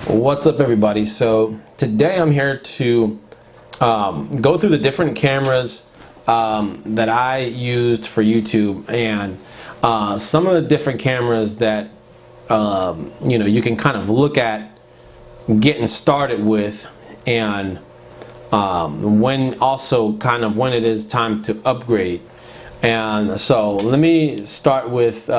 What's up, everybody? So today I'm here to go through the different cameras that I used for YouTube, and some of the different cameras that you can kind of look at getting started with, and when it is time to upgrade. And so let me start with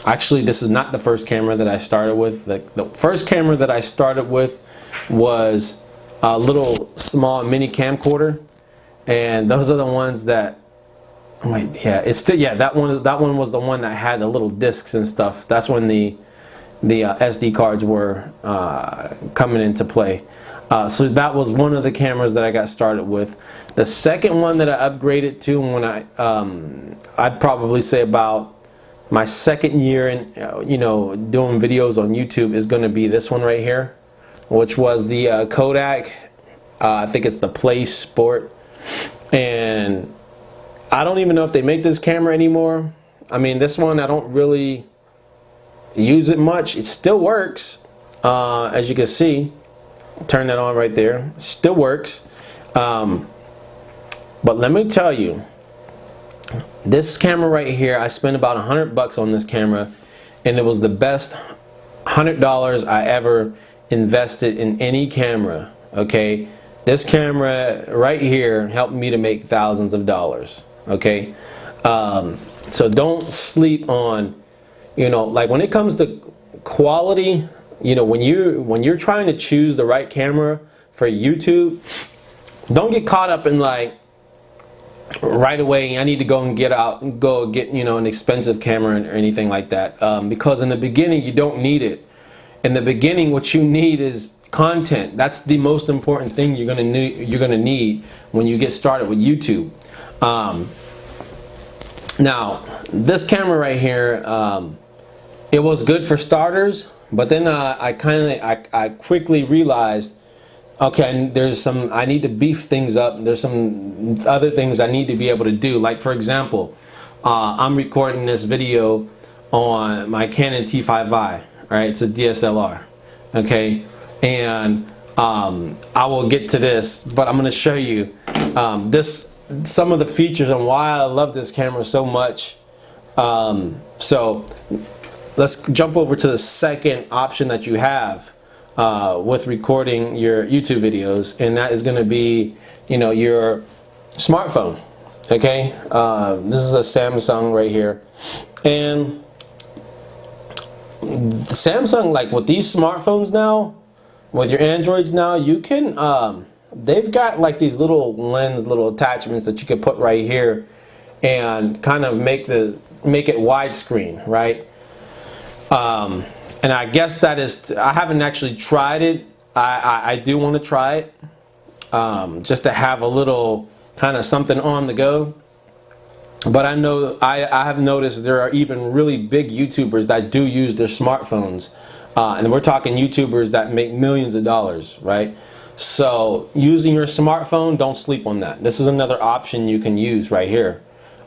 actually, this is not the first camera that I started with. The first camera that I started with was a little small mini camcorder, and those are the ones that, that one was the one that had the little discs and stuff. That's when the SD cards were coming into play. So that was one of the cameras that I got started with. The second one that I upgraded to, when I'd probably say about my second year in doing videos on YouTube, is going to be this one right here, which was the Kodak. I think it's the Play Sport, and I don't even know if they make this camera anymore. I mean, this one I don't really use it much. It still works, as you can see. Turn that on right there. Still works, but let me tell you, this camera right here, I spent about $100 on this camera, and it was the best $100 I ever invested in any camera. Okay, this camera right here helped me to make thousands of dollars. Okay, so don't sleep on, like when it comes to quality. When you're trying to choose the right camera for YouTube, don't get caught up in like, right away I need to go get an expensive camera or anything like that, because in the beginning you don't need it. In the beginning, what you need is content. That's the most important thing you're gonna need when you get started with YouTube. Now this camera right here, it was good for starters, but then I quickly realized, okay, I need to beef things up. There's some other things I need to be able to do. Like, for example, I'm recording this video on my Canon T5i. Right, it's a DSLR. Okay, and I will get to this, but I'm going to show you some of the features and why I love this camera so much. So let's jump over to the second option that you have with recording your YouTube videos, and that is going to be your smartphone. Okay, this is a Samsung right here, and Samsung, like with these smartphones now, with your Androids now, you can they've got like these little attachments that you can put right here and kind of make it widescreen, right? And I guess that is, I haven't actually tried it. I do want to try it, just to have a little kind of something on the go. But I know I have noticed there are even really big YouTubers that do use their smartphones, and we're talking YouTubers that make millions of dollars, right? So using your smartphone, don't sleep on that. This is another option you can use right here,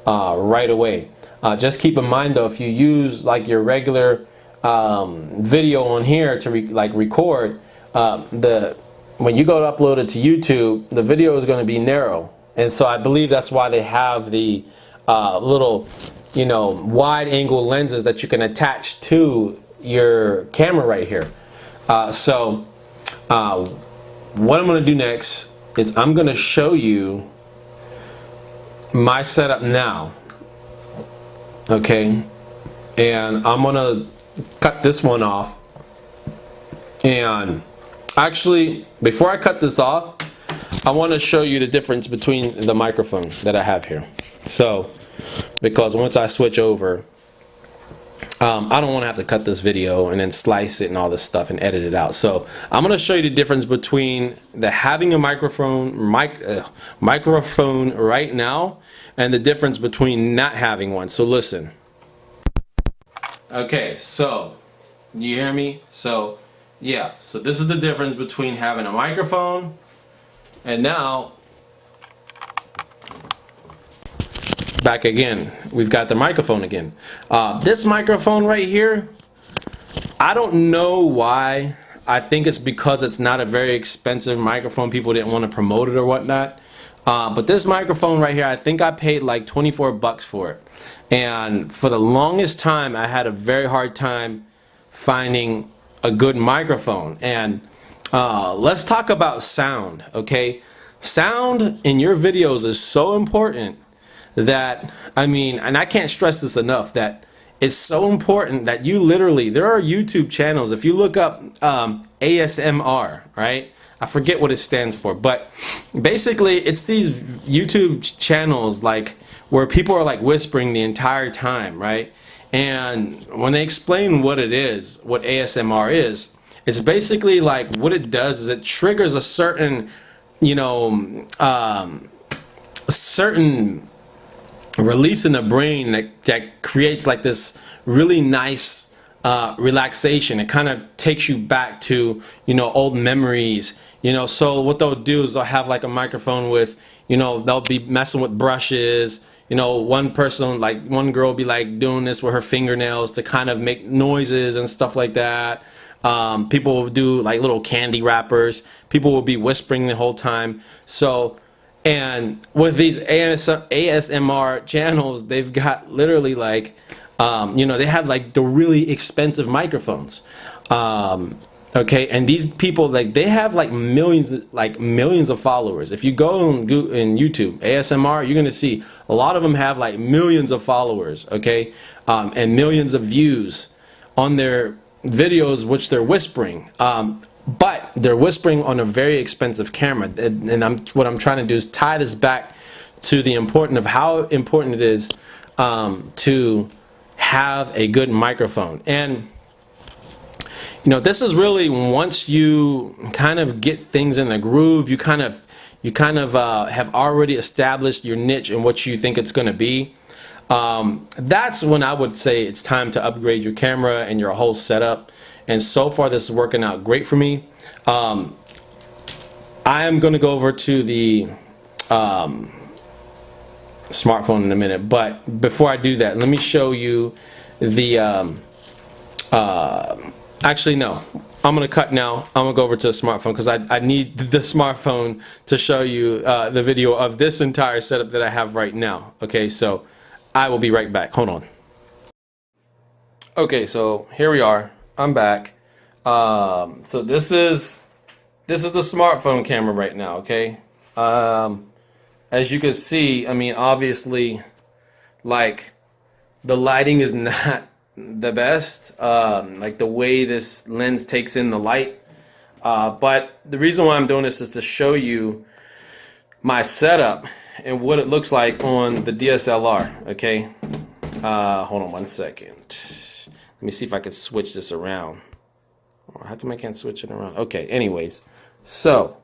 right away. Just keep in mind though, if you use like your regular video on here to record, when you go to upload it to YouTube, the video is going to be narrow, and so I believe that's why they have the little wide angle lenses that you can attach to your camera right here. So what I'm going to do next is I'm going to show you my setup now. Okay, and I'm going to cut this one off, and actually before I cut this off, I want to show you the difference between the microphone that I have here. So because once I switch over, I don't want to have to cut this video and then slice it and all this stuff and edit it out. So I'm going to show you the difference between having a microphone right now and the difference between not having one. So listen. Okay, so do you hear me? So yeah, so this is the difference between having a microphone and now back again. We've got the microphone again. This microphone right here, I don't know why I think it's because it's not a very expensive microphone. People didn't want to promote it or whatnot. But this microphone right here, I think I paid like 24 bucks for it. And for the longest time, I had a very hard time finding a good microphone. And let's talk about sound, okay? Sound in your videos is so important that, I mean, and I can't stress this enough, that it's so important that you literally, there are YouTube channels, if you look up ASMR, right? I forget what it stands for, but basically it's these YouTube channels like where people are like whispering the entire time, right? And when they explain what it is, what ASMR is, it's basically like what it does is it triggers a certain, you know, certain release in the brain that creates like this really nice relaxation. It kind of takes you back to, you know, old memories, you know. So what they'll do is they'll have like a microphone with, you know, they'll be messing with brushes, you know, one person, like one girl will be like doing this with her fingernails to kind of make noises and stuff like that. People will do like little candy wrappers. People will be whispering the whole time. So, and with these ASMR channels, they've got literally like, you know, they have like the really expensive microphones. Okay, and these people, like, they have like millions of followers. If you go on YouTube ASMR, you're gonna see a lot of them have like millions of followers, okay, and millions of views on their videos, which they're whispering. But they're whispering on a very expensive camera, and what I'm trying to do is tie this back to the importance of how important it is to have a good microphone. And you know, this is really, once you kind of get things in the groove, you kind of have already established your niche and what you think it's going to be. That's when I would say it's time to upgrade your camera and your whole setup. And so far, this is working out great for me. I am going to go over to the smartphone in a minute, but before I do that, let me show you the actually, no, I'm gonna cut now. I'm gonna go over to the smartphone because I need the smartphone to show you the video of this entire setup that I have right now. Okay, so I will be right back. Hold on. Okay, so here we are. I'm back. So this is the smartphone camera right now. Okay, as you can see, I mean, obviously, like, the lighting is not the best, like the way this lens takes in the light, but the reason why I'm doing this is to show you my setup and what it looks like on the DSLR. Okay, hold on one second, let me see if I can switch this around. How come I can't switch it around? Okay, anyways, so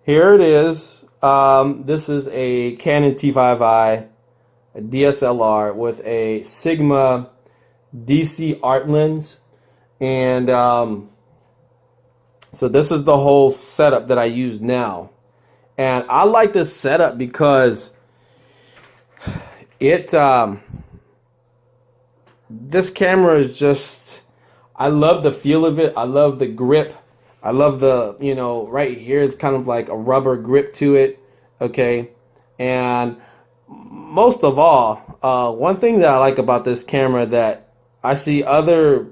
here it is. This is a Canon T5i, a DSLR with a Sigma DC art lens, and so this is the whole setup that I use now. And I like this setup because it this camera is just, I love the feel of it. I love the grip. I love the, you know, right here it's kind of like a rubber grip to it. Okay, and most of all, one thing that I like about this camera that I see other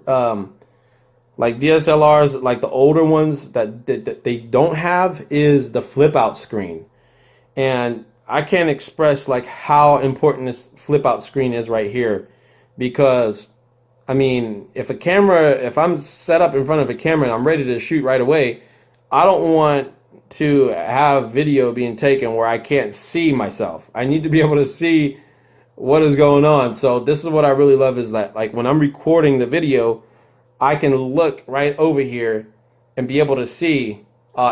like DSLRs, like the older ones, that they don't have is the flip out screen. And I can't express like how important this flip out screen is right here, because I mean, if I'm set up in front of a camera and I'm ready to shoot right away, I don't want to have video being taken where I can't see myself. I need to be able to see what is going on. So this is what I really love, is that like when I'm recording the video, I can look right over here and be able to see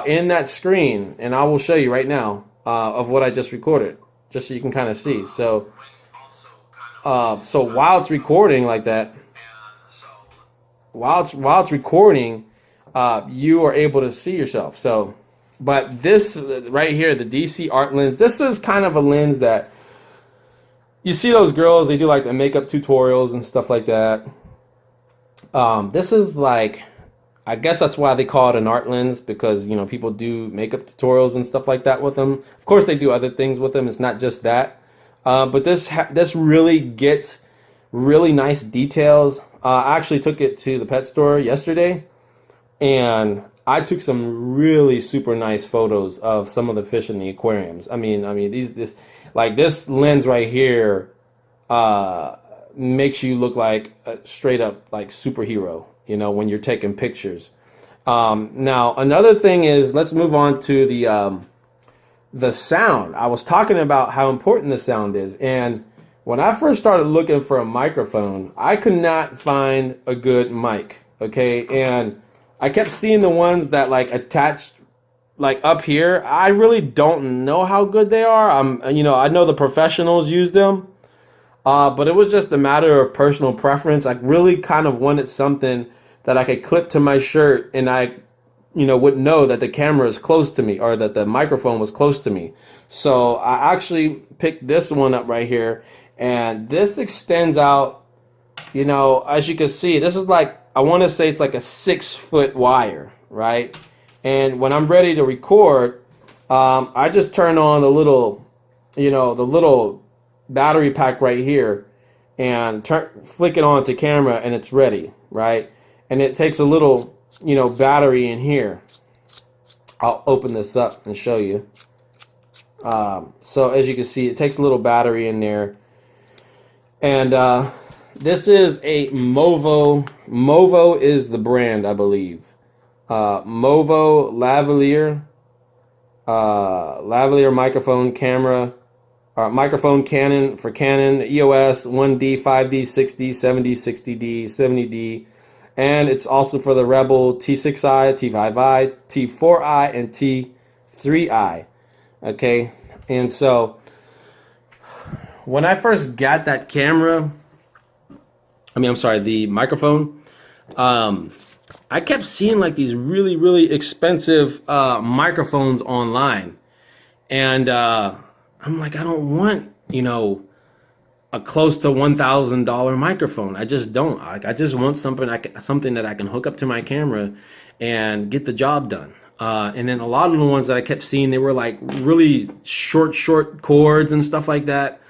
in that screen, and I will show you right now of what I just recorded, just so you can kind of see. So so while it's recording like that, while it's recording, you are able to see yourself. So, but this right here, the DC art lens, this is kind of a lens that you see those girls, they do like the makeup tutorials and stuff like that. This is like I guess that's why they call it an art lens, because you know people do makeup tutorials and stuff like that with them. Of course, they do other things with them. It's not just that, but this really gets really nice details. I actually took it to the pet store yesterday, and I took some really super nice photos of some of the fish in the aquariums. I mean this lens right here makes you look like a straight up like superhero, you know, when you're taking pictures. Now another thing is, let's move on to the sound. I was talking about how important the sound is, and when I first started looking for a microphone, I could not find a good mic. Okay, and I kept seeing the ones that like attached like up here. I really don't know how good they are. You know, I know the professionals use them, but it was just a matter of personal preference. I really kind of wanted something that I could clip to my shirt, and I, you know, would know that the camera is close to me, or that the microphone was close to me. So I actually picked this one up right here, and this extends out. You know, as you can see, this is like, I want to say it's like a 6-foot wire, right? And when I'm ready to record, I just turn on the little, you know, the little battery pack right here, and flick it on to camera, and it's ready, right? And it takes a little, you know, battery in here. I'll open this up and show you. So as you can see, it takes a little battery in there, and this is a Movo. Movo is the brand, I believe. Movo lavalier microphone camera, microphone Canon for Canon EOS 1D, 5D, 6D, 7D, 60D, 70D, and it's also for the Rebel T6i, T5i, T4i, and T3i. Okay, and so when I first got that camera, the microphone, I kept seeing like these really, really expensive microphones online. And I'm like, I don't want, you know, a close to $1,000 microphone. I just don't. I just want something that I can hook up to my camera and get the job done. And then a lot of the ones that I kept seeing, they were like really short cords and stuff like that.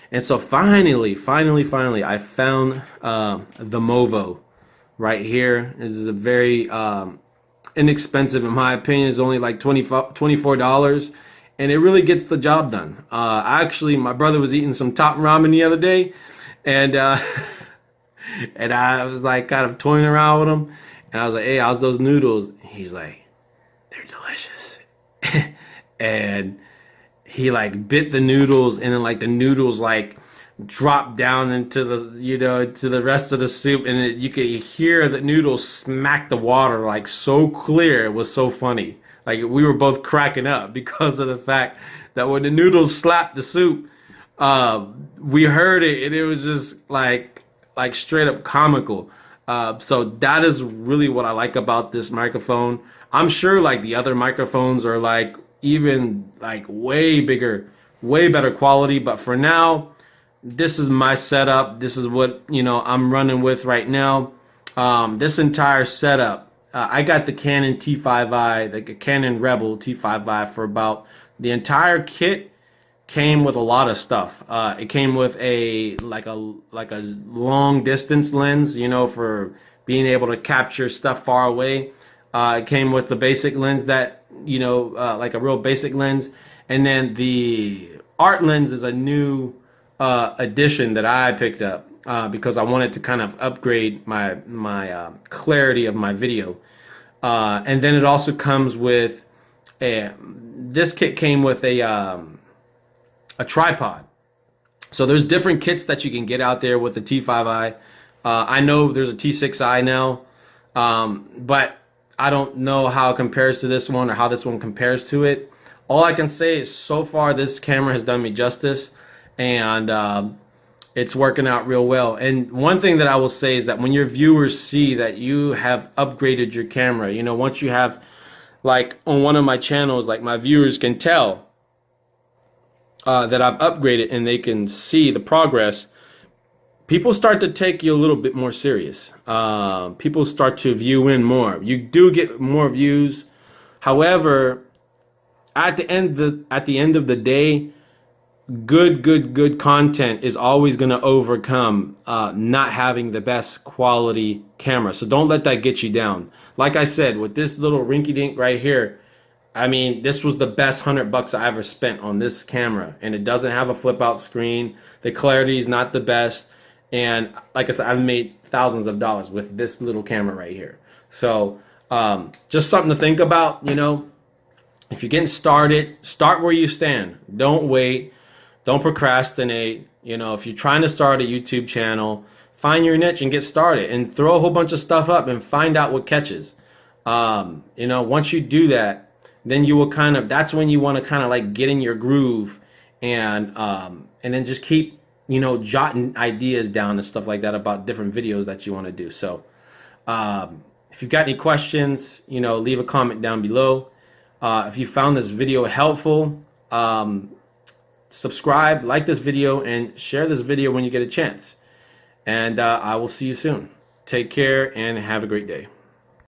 And so finally, I found the Movo right here. This is a very inexpensive, in my opinion. It's only like $24, and it really gets the job done. Actually, my brother was eating some top ramen the other day, and and I was like kind of toying around with him, and I was like, "Hey, how's those noodles?" He's like, "They're delicious," and he like bit the noodles, and then like the noodles like dropped down into the, you know, to the rest of the soup, and you could hear the noodles smack the water like so clear. It was so funny. Like we were both cracking up because of the fact that when the noodles slapped the soup, we heard it, and it was just like straight up comical. So that is really what I like about this microphone. I'm sure like the other microphones are like even like way bigger, way better quality, but for now, this is my setup. This is what, you know, I'm running with right now. This entire setup, I got the Canon T5i, the Canon Rebel T5i, for about, the entire kit came with a lot of stuff. It came with a long distance lens, you know, for being able to capture stuff far away. It came with the basic lens that, you know, like a real basic lens, and then the art lens is a new addition that I picked up because I wanted to kind of upgrade my clarity of my video. And then it also comes with this kit came with a tripod. So there's different kits that you can get out there with the T5i. I know there's a T6i now, but I don't know how it compares to this one or how this one compares to it. All I can say is so far this camera has done me justice, and it's working out real well. And one thing that I will say is that when your viewers see that you have upgraded your camera, you know, once you have, like on one of my channels, like my viewers can tell that I've upgraded, and they can see the progress. people start to take you a little bit more serious. People start to view in more. You do get more views. However, at the end of the day, good content is always going to overcome not having the best quality camera. So don't let that get you down. Like I said, with this little rinky dink right here, I mean, this was the best $100 I ever spent on this camera, and it doesn't have a flip out screen. The clarity is not the best, and like I said, I've made thousands of dollars with this little camera right here. So just something to think about. You know, if you're getting started, start where you stand. Don't wait. Don't procrastinate. You know, if you're trying to start a YouTube channel, find your niche and get started, and throw a whole bunch of stuff up and find out what catches. You know, once you do that, then you will kind of, that's when you want to kind of like get in your groove, and then just keep, you know, jotting ideas down and stuff like that about different videos that you want to do. So if you've got any questions, you know, leave a comment down below. If you found this video helpful, subscribe, like this video, and share this video when you get a chance. And I will see you soon. Take care and have a great day.